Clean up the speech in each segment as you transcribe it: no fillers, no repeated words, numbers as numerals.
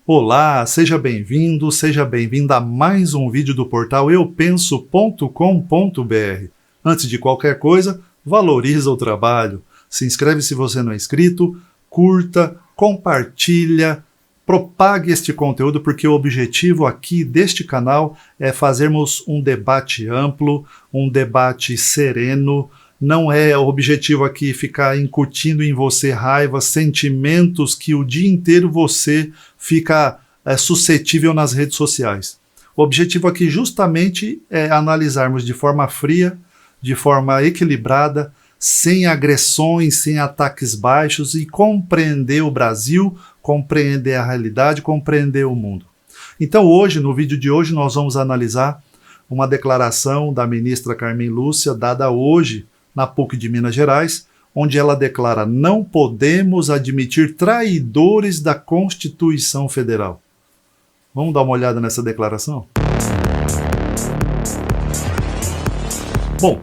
Olá, seja bem-vindo, seja bem-vinda a mais um vídeo do portal eupenso.com.br. Antes de qualquer coisa, valoriza o trabalho. Se inscreve se você não é inscrito, curta, compartilha, propague este conteúdo, porque o objetivo aqui deste canal é fazermos um debate amplo, um debate sereno. Não é o objetivo aqui ficar incutindo em você raiva, sentimentos que o dia inteiro você fica suscetível nas redes sociais. O objetivo aqui justamente é analisarmos de forma fria, de forma equilibrada, sem agressões, sem ataques baixos e compreender o Brasil, compreender a realidade, compreender o mundo. Então hoje, no vídeo de hoje, nós vamos analisar uma declaração da ministra Carmen Lúcia, dada hoje na PUC de Minas Gerais, onde ela declara: não podemos admitir traidores da Constituição Federal. Vamos dar uma olhada nessa declaração? Bom,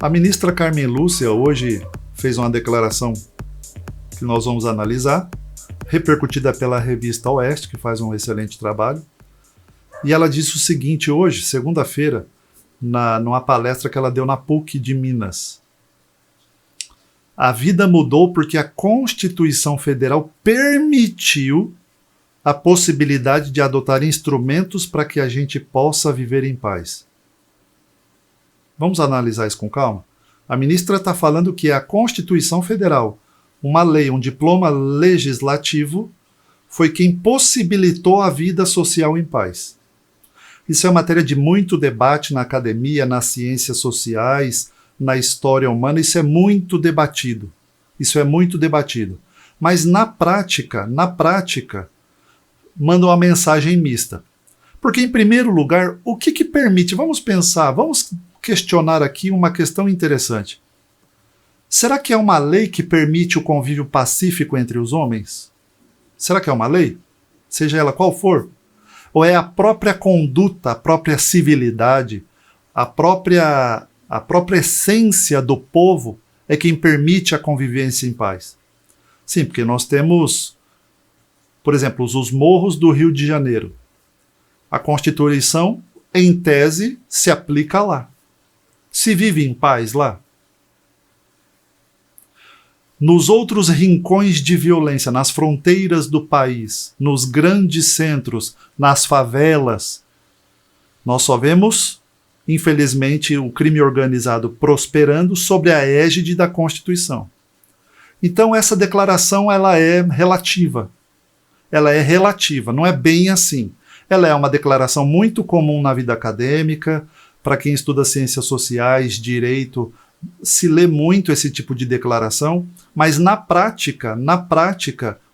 a ministra Carmen Lúcia hoje fez uma declaração que nós vamos analisar, repercutida pela revista Oeste, que faz um excelente trabalho, e ela disse o seguinte hoje, segunda-feira, numa palestra que ela deu na PUC de Minas: a vida mudou porque a Constituição Federal permitiu a possibilidade de adotar instrumentos para que a gente possa viver em paz. Vamos analisar isso com calma? A ministra está falando que a Constituição Federal, uma lei, um diploma legislativo, foi quem possibilitou a vida social em paz. Isso é matéria de muito debate na academia, nas ciências sociais, na história humana. Isso é muito debatido. Mas na prática, manda uma mensagem mista. Porque, em primeiro lugar, o que permite? Vamos pensar, vamos questionar aqui uma questão interessante. Será que é uma lei que permite o convívio pacífico entre os homens? Será que é uma lei? Seja ela qual for? Ou é a própria conduta, a própria civilidade, a própria essência do povo é quem permite a convivência em paz? Sim, porque nós temos, por exemplo, os morros do Rio de Janeiro. A Constituição, em tese, se aplica lá. Se vive em paz lá? Nos outros rincões de violência, nas fronteiras do país, nos grandes centros, nas favelas, nós só vemos, infelizmente, o crime organizado prosperando sob a égide da Constituição. Então essa declaração ela é relativa. Não é bem assim. Ela é uma declaração muito comum na vida acadêmica. Para quem estuda ciências sociais, direito, se lê muito esse tipo de declaração, mas na prática,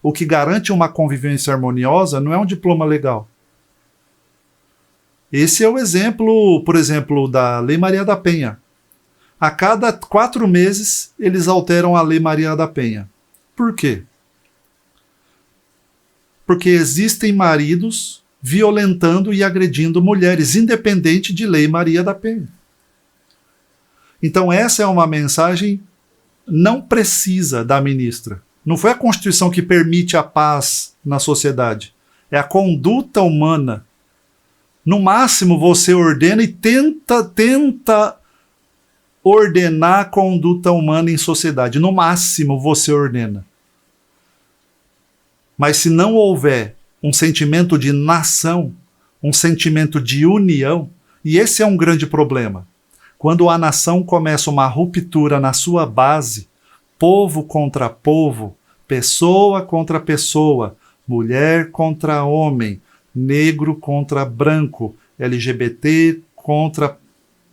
o que garante uma convivência harmoniosa não é um diploma legal. Esse é o exemplo, por exemplo, da Lei Maria da Penha. A cada 4 meses, eles alteram a Lei Maria da Penha. Por quê? Porque existem maridos violentando e agredindo mulheres, independente de Lei Maria da Penha. Então essa é uma mensagem não precisa da ministra. Não foi a Constituição que permite a paz na sociedade. É a conduta humana. No máximo você ordena e tenta ordenar a conduta humana em sociedade. No máximo você ordena. Mas se não houver um sentimento de nação, um sentimento de união, e esse é um grande problema. Quando a nação começa uma ruptura na sua base, povo contra povo, pessoa contra pessoa, mulher contra homem, negro contra branco, LGBT contra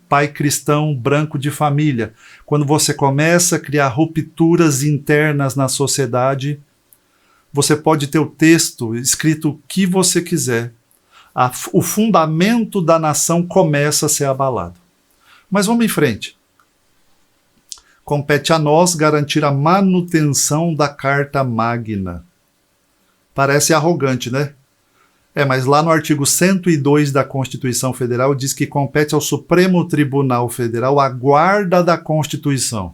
pai cristão branco de família. Quando você começa a criar rupturas internas na sociedade, você pode ter o texto escrito o que você quiser. O fundamento da nação começa a ser abalado. Mas vamos em frente. Compete a nós garantir a manutenção da Carta Magna. Parece arrogante, né? Mas lá no artigo 102 da Constituição Federal diz que compete ao Supremo Tribunal Federal a guarda da Constituição.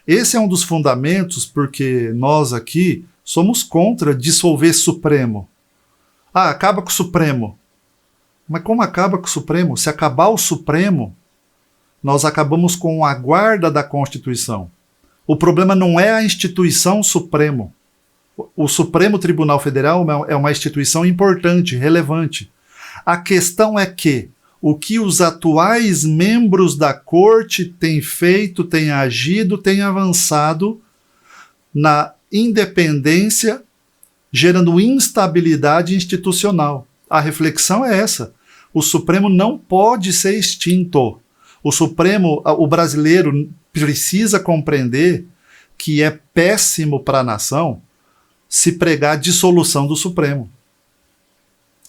Esse é um dos fundamentos porque nós aqui somos contra dissolver Supremo. Ah, acaba com o Supremo. Mas como acaba com o Supremo? Se acabar o Supremo, nós acabamos com a guarda da Constituição. O problema não é a instituição Supremo. O Supremo Tribunal Federal é uma instituição importante, relevante. A questão é que o que os atuais membros da Corte têm feito, têm agido, têm avançado na independência, gerando instabilidade institucional. A reflexão é essa. O Supremo não pode ser extinto. O brasileiro precisa compreender que é péssimo para a nação se pregar a dissolução do Supremo.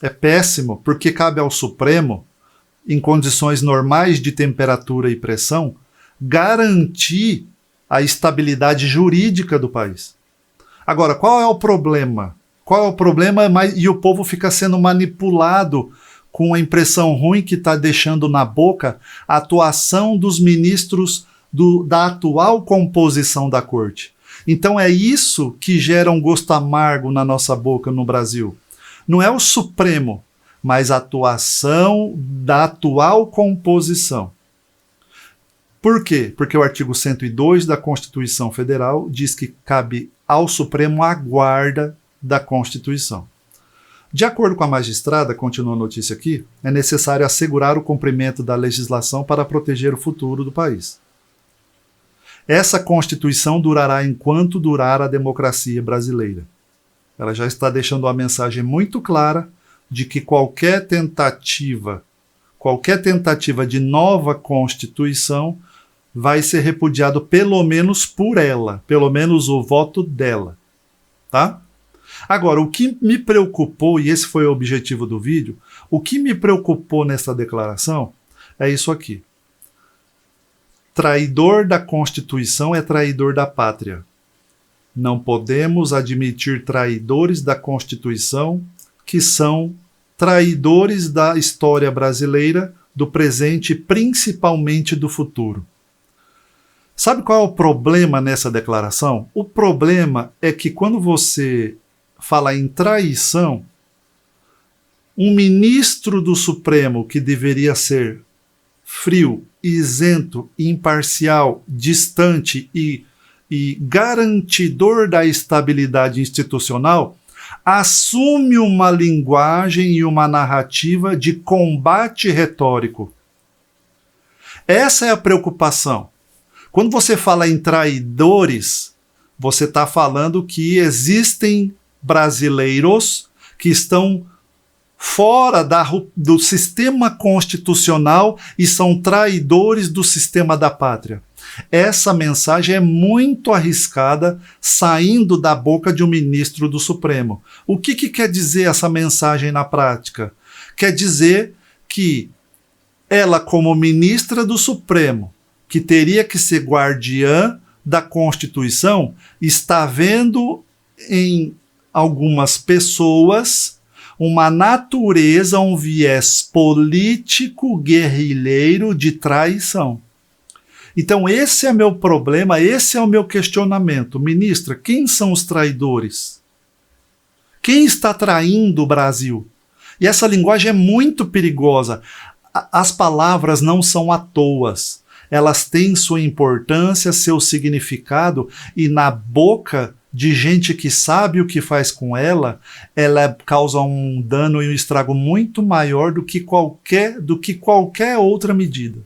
É péssimo, porque cabe ao Supremo, em condições normais de temperatura e pressão, garantir a estabilidade jurídica do país. Agora, qual é o problema? Qual é o problema? E o povo fica sendo manipulado com a impressão ruim que está deixando na boca a atuação dos ministros da atual composição da Corte. Então é isso que gera um gosto amargo na nossa boca no Brasil. Não é o Supremo, mas a atuação da atual composição. Por quê? Porque o artigo 102 da Constituição Federal diz que cabe ao Supremo a guarda da Constituição. De acordo com a magistrada, continua a notícia aqui, é necessário assegurar o cumprimento da legislação para proteger o futuro do país. Essa Constituição durará enquanto durar a democracia brasileira. Ela já está deixando uma mensagem muito clara de que qualquer tentativa de nova Constituição vai ser repudiado pelo menos por ela, pelo menos o voto dela, tá? Agora, o que me preocupou, e esse foi o objetivo do vídeo, o que me preocupou nessa declaração é isso aqui. Traidor da Constituição é traidor da pátria. Não podemos admitir traidores da Constituição que são traidores da história brasileira, do presente e principalmente do futuro. Sabe qual é o problema nessa declaração? O problema é que quando você fala em traição, um ministro do Supremo que deveria ser frio, isento, imparcial, distante e garantidor da estabilidade institucional, assume uma linguagem e uma narrativa de combate retórico. Essa é a preocupação. Quando você fala em traidores, você está falando que existem brasileiros que estão fora do sistema constitucional e são traidores do sistema da pátria. Essa mensagem é muito arriscada saindo da boca de um ministro do Supremo. O que quer dizer essa mensagem na prática? Quer dizer que ela, como ministra do Supremo, que teria que ser guardiã da Constituição, está vendo em algumas pessoas uma natureza, um viés político, guerrilheiro de traição. Então esse é meu problema, esse é o meu questionamento. Ministra, quem são os traidores? Quem está traindo o Brasil? E essa linguagem é muito perigosa. As palavras não são à toa. Elas têm sua importância, seu significado, e na boca de gente que sabe o que faz com ela causa um dano e um estrago muito maior do que qualquer outra medida.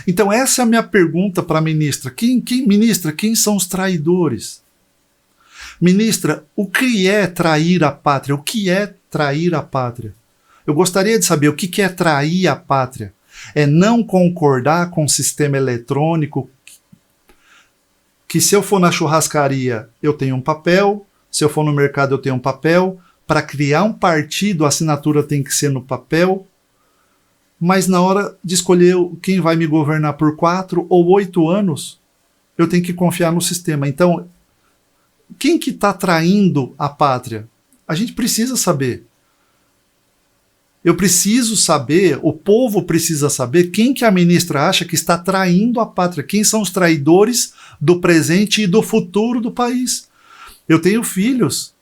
Então essa é a minha pergunta para a ministra. Ministra, quem são os traidores? Ministra, o que é trair a pátria? O que é trair a pátria? Eu gostaria de saber o que é trair a pátria. É não concordar com o sistema eletrônico, que se eu for na churrascaria eu tenho um papel, se eu for no mercado eu tenho um papel, para criar um partido a assinatura tem que ser no papel, mas na hora de escolher quem vai me governar por 4 ou 8 anos, eu tenho que confiar no sistema. Então, quem que está traindo a pátria? A gente precisa saber. Eu preciso saber, o povo precisa saber quem que a ministra acha que está traindo a pátria, quem são os traidores do presente e do futuro do país. Eu tenho filhos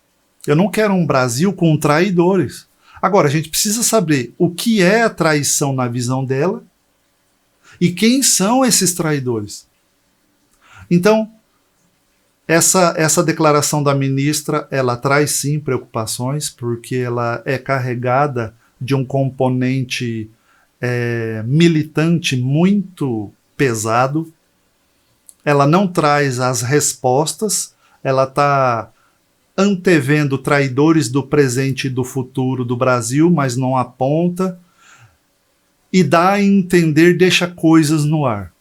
Eu não quero um Brasil com traidores. Agora, a gente precisa saber o que é a traição na visão dela e quem são esses traidores. Então, essa declaração da ministra, ela traz sim preocupações, porque ela é carregada de um componente militante muito pesado. Ela não traz as respostas, ela está antevendo traidores do presente e do futuro do Brasil, mas não aponta, e dá a entender, deixa coisas no ar.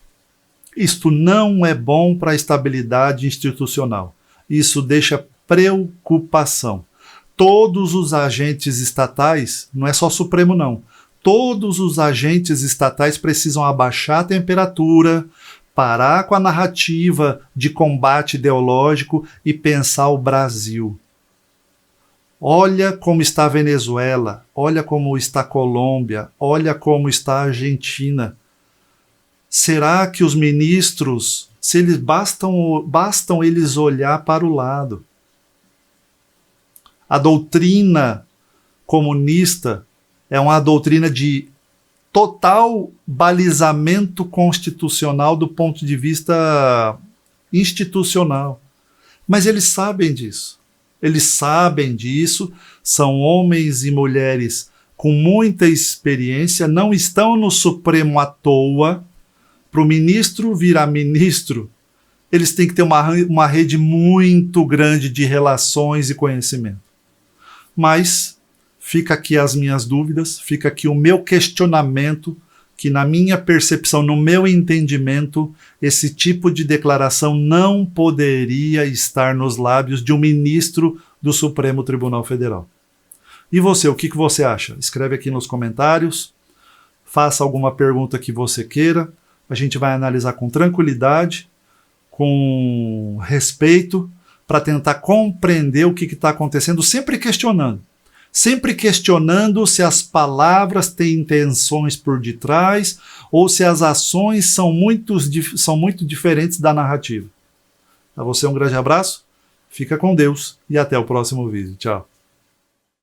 Isto não é bom para a estabilidade institucional. Isso deixa preocupação. Todos os agentes estatais, não é só Supremo não, todos os agentes estatais precisam abaixar a temperatura, parar com a narrativa de combate ideológico e pensar o Brasil. Olha como está a Venezuela, olha como está a Colômbia, olha como está a Argentina. Será que os ministros, se eles bastam eles olhar para o lado? A doutrina comunista é uma doutrina de total balizamento constitucional do ponto de vista institucional. Mas eles sabem disso. Eles sabem disso, são homens e mulheres com muita experiência, não estão no Supremo à toa. Para o ministro virar ministro, eles têm que ter uma rede muito grande de relações e conhecimento. Mas fica aqui as minhas dúvidas, fica aqui o meu questionamento, que na minha percepção, no meu entendimento, esse tipo de declaração não poderia estar nos lábios de um ministro do Supremo Tribunal Federal. E você, o que você acha? Escreve aqui nos comentários, faça alguma pergunta que você queira, a gente vai analisar com tranquilidade, com respeito, para tentar compreender o que está acontecendo, sempre questionando se as palavras têm intenções por detrás ou se as ações são muito diferentes da narrativa. A você um grande abraço, fica com Deus e até o próximo vídeo. Tchau.